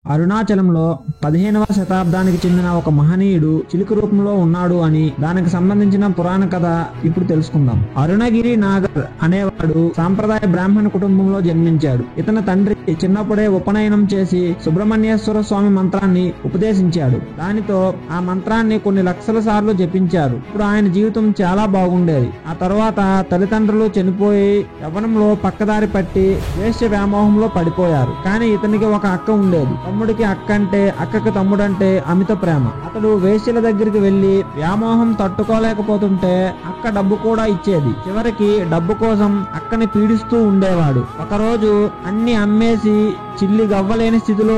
అరుణాచలంలో 15వ శతాబ్దానికి చెందిన ఒక మహనీయుడు చిలుక రూపంలో ఉన్నాడు అని దానికి సంబంధించిన పురాణ కథ ఇప్పుడు తెలుసుకుందాం. అరుణగిరి నాగర్ అనేవాడు సాంప్రదాయ బ్రాహ్మణ కుటుంబంలో జన్మించాడు. ఇతని తండ్రి చిన్నప్పుడే ఉపనయనం చేసి సుబ్రహ్మణ్యేశ్వర స్వామి మంత్రాన్ని ఉపదేశించాడు. దానితో ఆ మంత్రాన్ని కొన్ని లక్షల సార్లు జపించారు. ఇప్పుడు ఆయన జీవితం చాలా బాగుండేది. ఆ తర్వాత తల్లిదండ్రులు చనిపోయి యవ్వనంలో పక్కదారి పట్టి వేశ్య వ్యామోహంలో పడిపోయారు. కానీ ఇతనికి ఒక అక్క ఉండేది. తమ్ముడికి అక్క అంటే, అక్కకి తమ్ముడంటే అమిత ప్రేమ. అతడు వేశ్యల దగ్గరికి వెళ్లి వ్యామోహం తట్టుకోలేకపోతుంటే అక్క డబ్బు కూడా ఇచ్చేది. చివరికి డబ్బు కోసం అక్కని పీడిస్తూ ఉండేవాడు. ఒకరోజు అన్ని అమ్మేసి చిల్లి గవ్వలేని స్థితిలో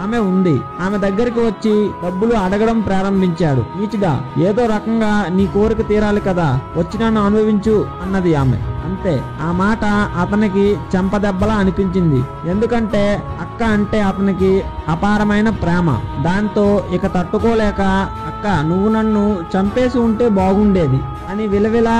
ఆమె ఉంది. ఆమె దగ్గరికి వచ్చి డబ్బులు అడగడం ప్రారంభించాడు. ఈచిగా ఏదో రకంగా నీ కోరిక తీరాలి కదా, వచ్చి నన్ను అనుభవించు అన్నది ఆమె. అంతే. ఆ మాట అతనికి చెంపదెబ్బలా అనిపించింది. ఎందుకంటే అక్క అంటే అతనికి అపారమైన ప్రేమ. దాంతో ఇక తట్టుకోలేక, అక్క నువ్వు నన్ను చంపేసి ఉంటే బాగుండేది అని విలవిలా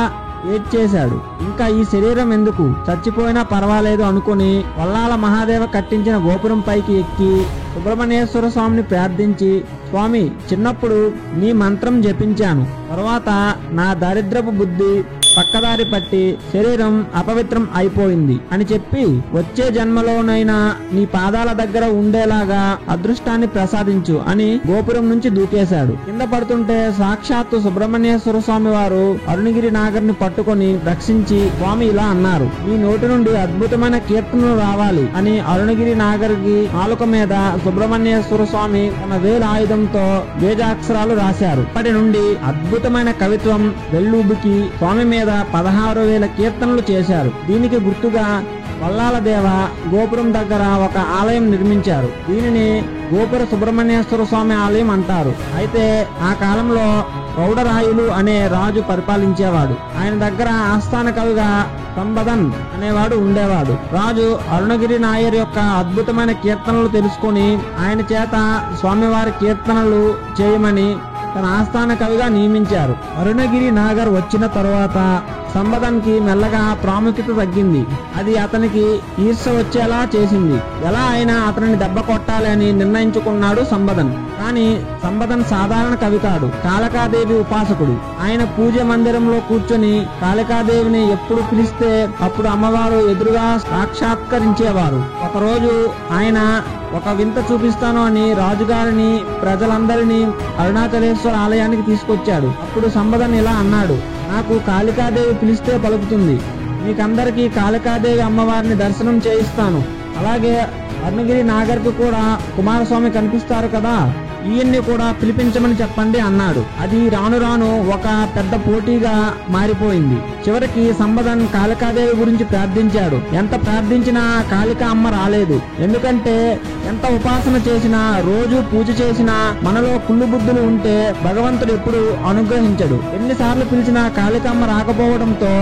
ఏడ్చేశాడు. ఇంకా ఈ శరీరం ఎందుకు, చచ్చిపోయినా పర్వాలేదు అనుకుని వల్లాల మహాదేవ కట్టించిన గోపురం పైకి ఎక్కి సుబ్రహ్మణ్యేశ్వర స్వామిని ప్రార్థించి, స్వామి చిన్నప్పుడు నీ మంత్రం జపించాను, తర్వాత నా దరిద్రపు బుద్ధి పక్కదారి పట్టి శరీరం అపవిత్రం అయిపోయింది అని చెప్పి వచ్చే జన్మలోనైనా నీ పాదాల దగ్గర ఉండేలాగా అదృష్టాన్ని ప్రసాదించు అని గోపురం నుంచి దూకేశాడు. కింద పడుతుంటే సాక్షాత్తు సుబ్రహ్మణ్యేశ్వర స్వామి వారు అరుణగిరి నాగర్ని పట్టుకొని రక్షించి స్వామి ఇలా అన్నారు, నీ నోటి నుండి అద్భుతమైన కీర్తనలు రావాలి అని అరుణగిరి నాగర్కి నాలుక మీద సుబ్రహ్మణ్యేశ్వర స్వామి తన వేల ఆయుధంతో వేదాక్షరాలు రాశారు. అప్పటి నుండి అద్భుతమైన కవిత్వం వెల్లుబికి స్వామి మీద 16,000 కీర్తనలు చేశారు. దీనికి గుర్తుగా వల్లాల దేవ గోపురం దగ్గర ఒక ఆలయం నిర్మించారు. దీనిని గోపుర సుబ్రహ్మణ్యేశ్వర స్వామి ఆలయం అంటారు. అయితే ఆ కాలంలో రౌడరాయులు అనే రాజు పరిపాలించేవాడు. ఆయన దగ్గర ఆస్థాన కవిగా సంబదన్ అనేవాడు ఉండేవాడు. రాజు అరుణగిరి నాయర్ యొక్క అద్భుతమైన కీర్తనలు తెలుసుకుని ఆయన చేత స్వామివారి కీర్తనలు చేయమని తన ఆస్థాన కవిగా నియమించారు. అరుణగిరి నాగర్ వచ్చిన తరువాత సంబదన్కి మెల్లగా ప్రాముఖ్యత తగ్గింది. అది అతనికి ఈర్ష్య వచ్చేలా చేసింది. ఎలా అయినా అతనిని దెబ్బ కొట్టాలి అని నిర్ణయించుకున్నాడు సంబదన్. కానీ సంబదన్ సాధారణ కవి కాడు, కాళికాదేవి ఉపాసకుడు. ఆయన పూజ మందిరంలో కూర్చొని కాళికాదేవిని ఎప్పుడు పిలిస్తే అప్పుడు అమ్మవారు ఎదురుగా సాక్షాత్కరించేవారు. ఒకరోజు ఆయన ఒక వింత చూపిస్తాను అని రాజుగారిని ప్రజలందరినీ అరుణాచలేశ్వర ఆలయానికి తీసుకొచ్చాడు. అప్పుడు సంబదన్ ఇలా అన్నాడు, నాకు కాళికాదేవి పిలిస్తే పలుకుతుంది. మీకందరికీ కాళికాదేవి అమ్మవారిని దర్శనం చేయిస్తాను. అలాగే అరుణగిరి నాగర్కి కూడా కుమారస్వామి కనిపిస్తారు కదా, ఈయన్ని కూడా పిలిపించమని చెప్పండి అన్నాడు. అది రాను రాను ఒక పెద్ద పోటీగా మారిపోయింది. చివరికి సంబదన్ కాళికాదేవి గురించి ప్రార్థించాడు. ఎంత ప్రార్థించినా కాళికా అమ్మ రాలేదు. ఎందుకంటే ఎంత ఉపాసన చేసినా, రోజు పూజ చేసినా మనలో కుళ్ళు బుద్ధులు ఉంటే భగవంతుడు ఎప్పుడు అనుగ్రహించడు. ఎన్నిసార్లు పిలిచినా కాళికమ్మ రాకపోవడంతో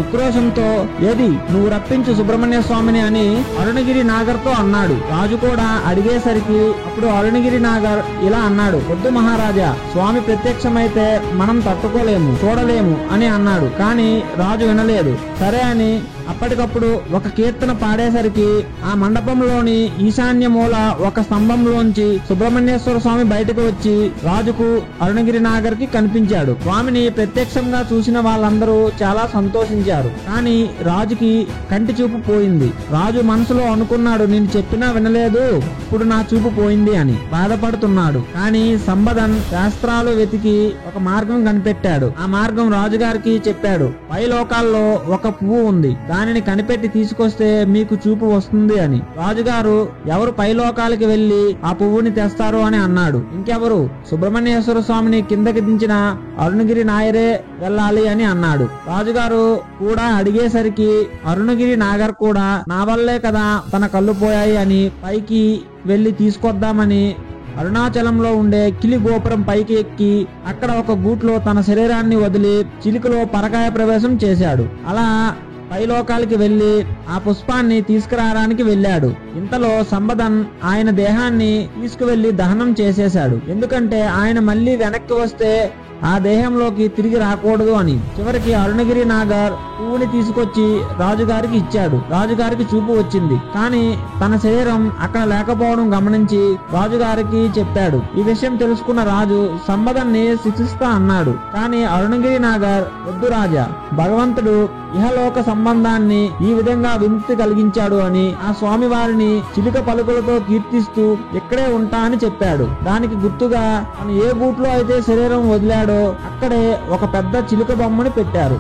ఉక్రోషంతో, ఏది నువ్వు రప్పించు సుబ్రహ్మణ్య స్వామిని అని అరుణగిరి నాగర్తో అన్నాడు. రాజు కూడా అడిగేసరికి అప్పుడు అరుణగిరి నాగర్ ఇలా అన్నాడు, వద్దు మహారాజా, స్వామి ప్రత్యక్షమైతే మనం తట్టుకోలేము, చూడలేము అని అన్నాడు. కానీ రాజు వినలేదు. సరే అని అప్పటికప్పుడు ఒక కీర్తన పాడేసరికి ఆ మండపంలోని ఈశాన్య మూల ఒక స్తంభంలోంచి సుబ్రహ్మణ్యేశ్వర స్వామి బయటకు వచ్చి రాజుకు అరుణగిరి నాగర్కి కనిపించాడు. స్వామిని ప్రత్యక్షంగా చూసిన వాళ్ళందరూ చాలా సంతోషించారు. కానీ రాజుకి కంటి చూపు పోయింది. రాజు మనసులో అనుకున్నాడు, నేను చెప్పినా వినలేదు, ఇప్పుడు నా చూపు పోయింది అని బాధపడుతున్నాడు. కానీ సంబదన్ శాస్త్రాలు వెతికి ఒక మార్గం కనిపెట్టాడు. ఆ మార్గం రాజుగారికి చెప్పాడు. పై లోకాల్లో ఒక పువ్వు ఉంది, దానిని కనిపెట్టి తీసుకొస్తే మీకు చూపు వస్తుంది అని. రాజుగారు ఎవరు పైలోకాలకి వెళ్లి ఆ పువ్వుని తెస్తారు అని అన్నాడు. ఇంకెవరు, సుబ్రహ్మణ్యేశ్వర స్వామిని కిందకి దించిన అరుణగిరి నాయరే వెళ్ళాలి అని అన్నాడు. రాజుగారు కూడా అడిగేసరికి అరుణగిరి నాగర్ కూడా నా వల్లే కదా తన కళ్ళు పోయాయి అని పైకి వెళ్లి తీసుకొద్దామని అరుణాచలంలో ఉండే కిలి గోపురం పైకి ఎక్కి అక్కడ ఒక గూట్లో తన శరీరాన్ని వదిలి చిలుకలో పరకాయ ప్రవేశం చేశాడు. అలా పైలోకాలకి వెళ్లి ఆ పుష్పాన్ని తీసుకురావడానికి వెళ్ళాడు. ఇంతలో సంబదన్ ఆయన దేహాన్ని తీసుకువెళ్లి దహనం చేసేశాడు. ఎందుకంటే ఆయన మళ్ళీ వెనక్కి వస్తే ఆ దేహంలోకి తిరిగి రాకూడదు అని. చివరికి అరుణగిరి నాగర్ పువ్వుని తీసుకొచ్చి రాజుగారికి ఇచ్చాడు. రాజుగారికి చూపు వచ్చింది, కానీ తన శరీరం అక్కడ లేకపోవడం గమనించి రాజుగారికి చెప్పాడు. ఈ విషయం తెలుసుకున్న రాజు సంపదన్ని శిక్షిస్తా అన్నాడు. కానీ అరుణగిరి నాగర్, వద్దు రాజా, భగవంతుడు ఇహలోక సంబంధాన్ని ఈ విధంగా విముక్తి కలిగించాడు అని ఆ స్వామి వారిని చిలుక పలుకులతో కీర్తిస్తూ ఇక్కడే ఉంటా అని చెప్పాడు. దానికి గుర్తుగా తను ఏ గూట్లో అయితే శరీరం వదిలాడో అక్కడే ఒక పెద్ద చిలుక బొమ్మని పెట్టారు.